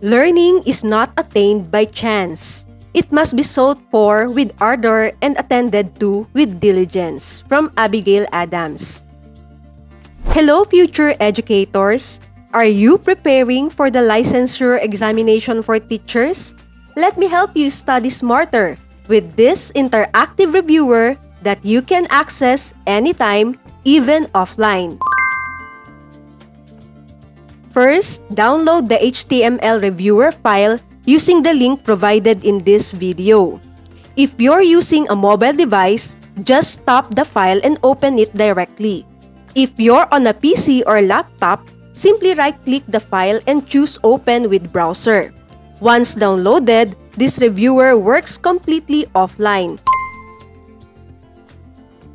Learning is not attained by chance. It must be sought for with ardor and attended to with diligence. From Abigail Adams. Hello, future educators! Are you preparing for the licensure examination for teachers? Let me help you study smarter with this interactive reviewer that you can access anytime, even offline. First, download the HTML reviewer file using the link provided in this video. If you're using a mobile device, just tap the file and open it directly. If you're on a PC or laptop, simply right-click the file and choose Open with Browser. Once downloaded, this reviewer works completely offline.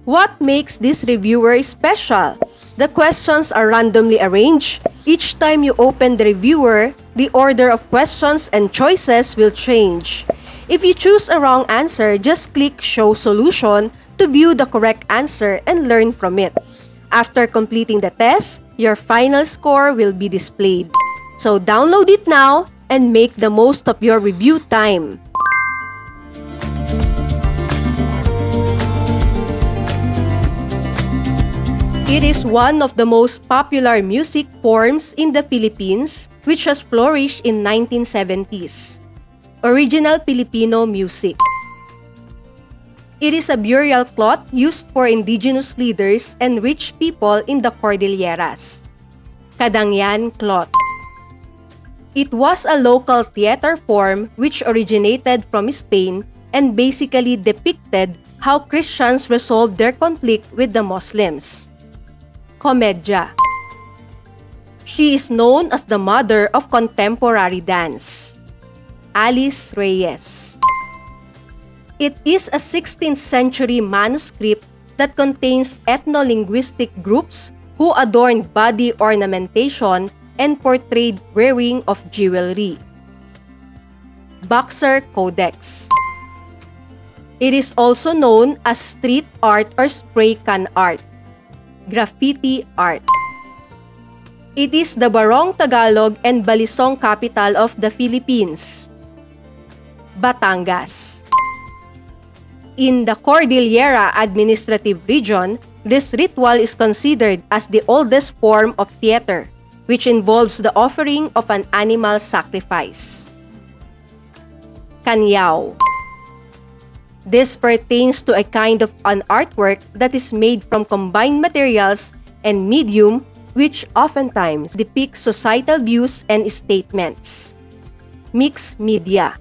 What makes this reviewer special? The questions are randomly arranged. Each time you open the reviewer, the order of questions and choices will change. If you choose a wrong answer, just click Show Solution to view the correct answer and learn from it. After completing the test, your final score will be displayed. So download it now and make the most of your review time. It is one of the most popular music forms in the Philippines, which has flourished in 1970s. Original Filipino music. It is a burial cloth used for indigenous leaders and rich people in the Cordilleras. Kadangyan cloth. It was a local theater form which originated from Spain and basically depicted how Christians resolved their conflict with the Muslims. Komedya. She is known as the mother of contemporary dance. Alice Reyes. It is a 16th century manuscript that contains ethno-linguistic groups who adorned body ornamentation and portrayed wearing of jewelry. Boxer Codex. It is also known as street art or spray can art. Graffiti art. It is the Barong Tagalog and Balisong capital of the Philippines. Batangas. In the Cordillera Administrative Region, this ritual is considered as the oldest form of theater, which involves the offering of an animal sacrifice. Kanyao. This pertains to a kind of an artwork that is made from combined materials and medium which oftentimes depicts societal views and statements. Mixed media.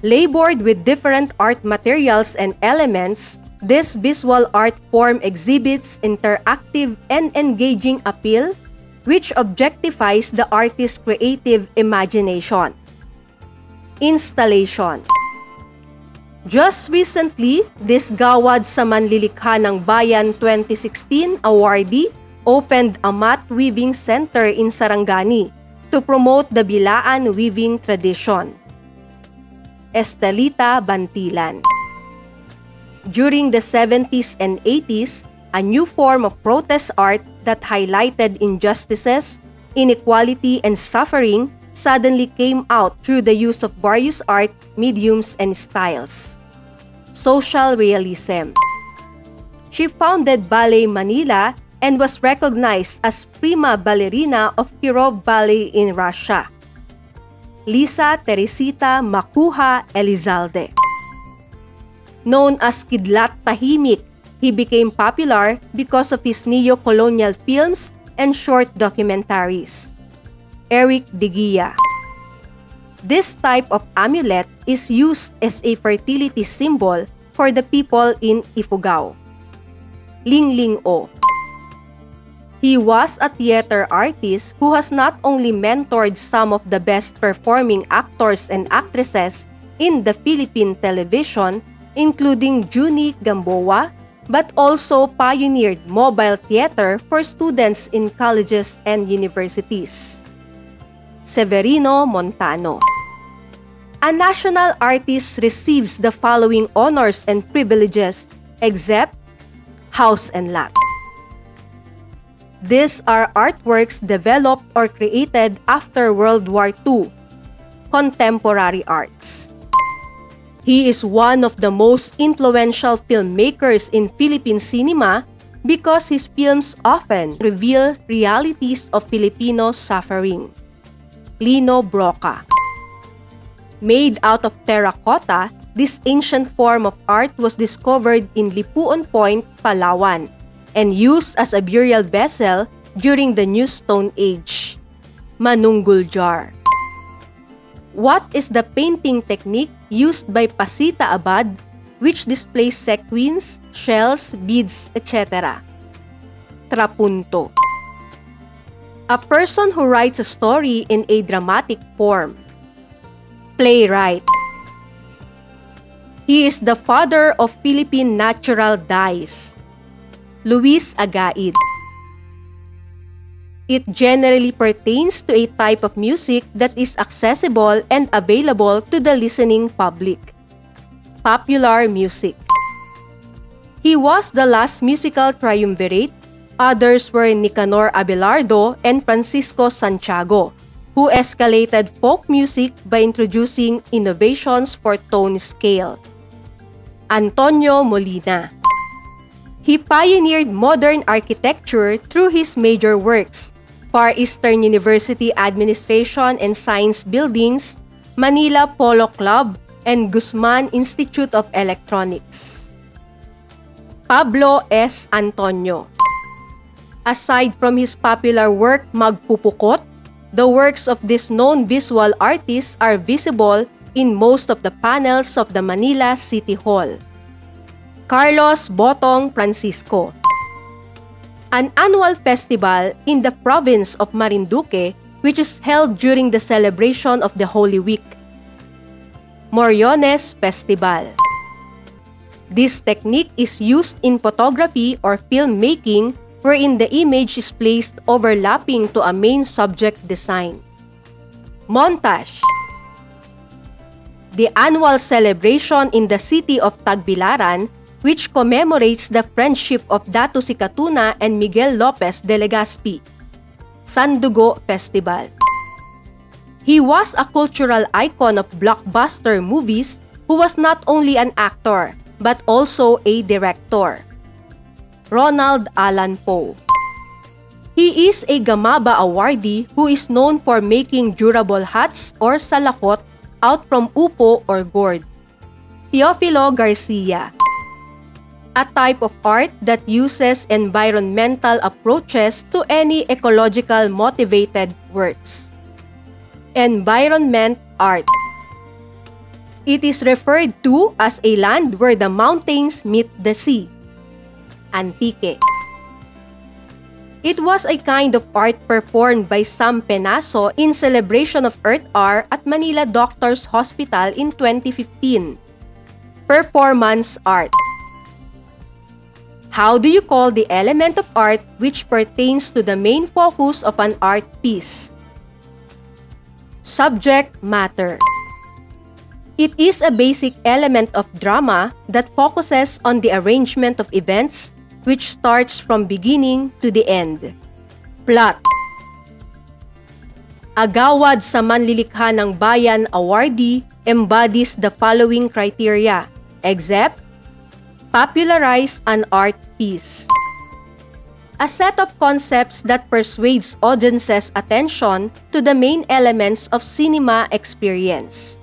Labored with different art materials and elements, this visual art form exhibits interactive and engaging appeal which objectifies the artist's creative imagination. Installation. Just recently, this Gawad sa Manlilikha ng Bayan 2016 awardee opened a mat weaving center in Sarangani to promote the Bilaan weaving tradition. Estelita Bantilan. During the 70s and 80s, a new form of protest art that highlighted injustices, inequality, and suffering suddenly came out through the use of various art mediums and styles. Social realism. She founded Ballet Manila and was recognized as prima ballerina of Kirov Ballet in Russia. Lisa Teresita Makuha Elizalde. Known as Kidlat Tahimik, he became popular because of his neo-colonial films and short documentaries. Eric Digia. This type of amulet is used as a fertility symbol for the people in Ifugao. Lingling O. He was a theater artist who has not only mentored some of the best performing actors and actresses in the Philippine television, including Junie Gamboa, but also pioneered mobile theater for students in colleges and universities. Severino Montano. A national artist receives the following honors and privileges except house and lot. These are artworks developed or created after World War II, contemporary arts. He is one of the most influential filmmakers in Philippine cinema because his films often reveal realities of Filipino suffering. Lino Broca. Made out of terracotta, this ancient form of art was discovered in Lipuon Point, Palawan, and used as a burial vessel during the New Stone Age. Manunggul jar. What is the painting technique used by Pasita Abad, which displays sequins, shells, beads, etc.? Trapunto. A person who writes a story in a dramatic form. Playwright. He is the father of Philippine natural dyes. Luis Agaid. It generally pertains to a type of music that is accessible and available to the listening public. Popular music. He was the last musical triumvirate. Others were Nicanor Abelardo and Francisco Santiago, who escalated folk music by introducing innovations for tone scale. Antonio Molina. He pioneered modern architecture through his major works, Far Eastern University Administration and Science Buildings, Manila Polo Club, and Guzman Institute of Electronics. Pablo S. Antonio. Aside from his popular work Magpupukot, the works of this known visual artist are visible in most of the panels of the Manila City Hall. Carlos Botong Francisco. An annual festival in the province of Marinduque which is held during the celebration of the Holy Week. Moriones Festival. This technique is used in photography or filmmaking wherein the image is placed overlapping to a main subject design. Montage. The annual celebration in the city of Tagbilaran which commemorates the friendship of Datu Sikatuna and Miguel Lopez de Legazpi. Sandugo Festival. He was a cultural icon of blockbuster movies who was not only an actor but also a director. Ronald Allan Poe. He is a Gamaba awardee who is known for making durable hats or salakot out from upo or gourd. Teofilo Garcia. A type of art that uses environmental approaches to any ecological motivated works. Environment art. It is referred to as a land where the mountains meet the sea. Antique. It was a kind of art performed by Sam Penaso in celebration of Earth Hour at Manila Doctors Hospital in 2015. Performance art. How do you call the element of art which pertains to the main focus of an art piece? Subject matter. It is a basic element of drama that focuses on the arrangement of events which starts from beginning to the end. Plot. Agawad sa Manlilikha ng Bayan awardee embodies the following criteria, except popularize an art piece. A set of concepts that persuades audiences' attention to the main elements of cinema experience.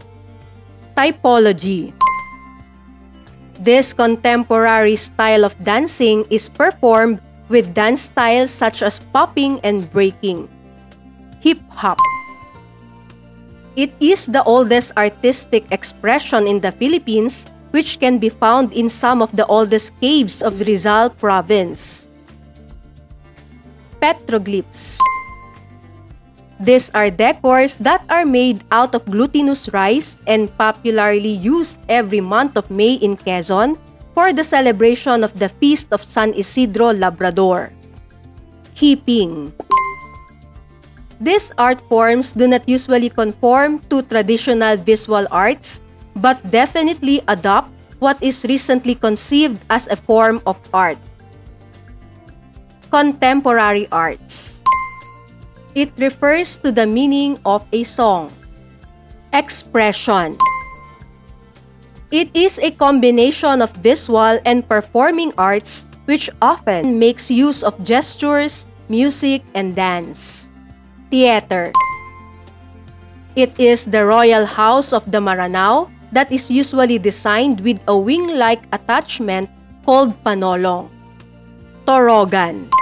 Typology. This contemporary style of dancing is performed with dance styles such as popping and breaking. Hip-hop. It is the oldest artistic expression in the Philippines which can be found in some of the oldest caves of Rizal Province. Petroglyphs. These are decors that are made out of glutinous rice and popularly used every month of May in Quezon for the celebration of the Feast of San Isidro Labrador. Keeping. These art forms do not usually conform to traditional visual arts, but definitely adopt what is recently conceived as a form of art. Contemporary arts. It refers to the meaning of a song. Expression. It is a combination of visual and performing arts which often makes use of gestures, music, and dance. Theater. It is the royal house of the Maranao that is usually designed with a wing-like attachment called panolong. Torogan.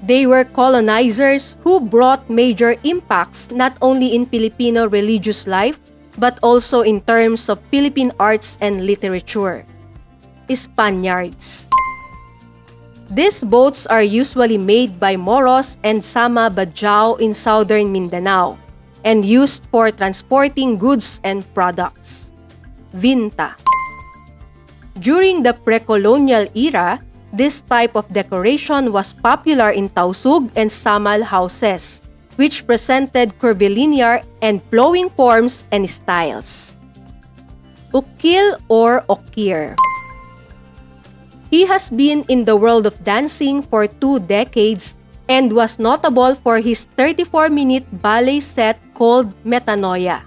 They were colonizers who brought major impacts not only in Filipino religious life but also in terms of Philippine arts and literature. Spaniards. These boats are usually made by Moros and Sama Badjao in southern Mindanao and used for transporting goods and products. Vinta. During the pre-colonial era, this type of decoration was popular in Tausug and Samal houses, which presented curvilinear and flowing forms and styles. Ukil or Okir. He has been in the world of dancing for 2 decades and was notable for his 34-minute ballet set called Metanoia.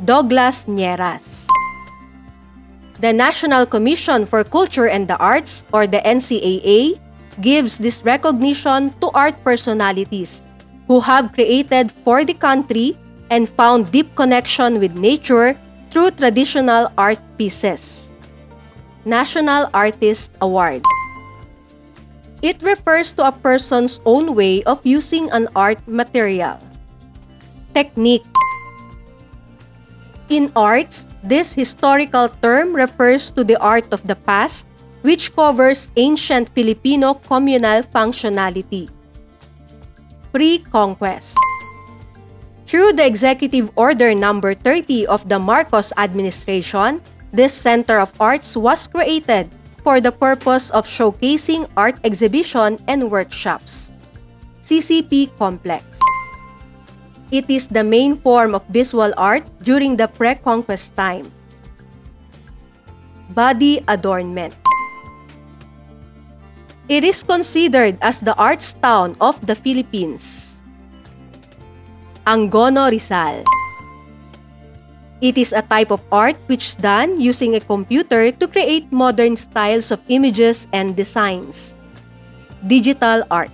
Douglas Nieras. The National Commission for Culture and the Arts, or the NCAA, gives this recognition to art personalities who have created for the country and found deep connection with nature through traditional art pieces. National Artist Award. It refers to a person's own way of using an art material. Technique. In arts, this historical term refers to the art of the past, which covers ancient Filipino communal functionality. Pre-conquest. Through the Executive Order No. 30 of the Marcos administration, this Center of Arts was created for the purpose of showcasing art exhibition and workshops. CCP Complex. It is the main form of visual art during the pre-conquest time. Body adornment. It is considered as the arts town of the Philippines. Angono Rizal. It is a type of art which is done using a computer to create modern styles of images and designs. Digital art.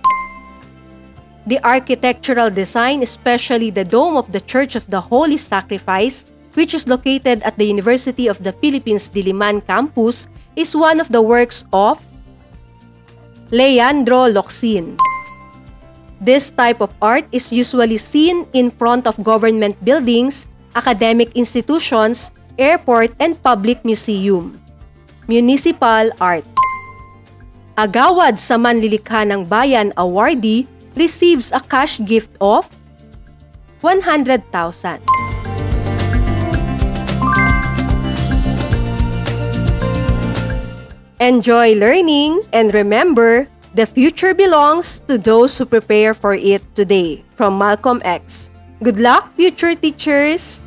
The architectural design, especially the dome of the Church of the Holy Sacrifice, which is located at the University of the Philippines Diliman campus, is one of the works of Leandro Locsin. This type of art is usually seen in front of government buildings, academic institutions, airport, and public museum. Municipal art. Agawad sa Manlilikha ng Bayan awardee receives a cash gift of 100,000. Enjoy learning, and remember, the future belongs to those who prepare for it today. From Malcolm X. Good luck, future teachers!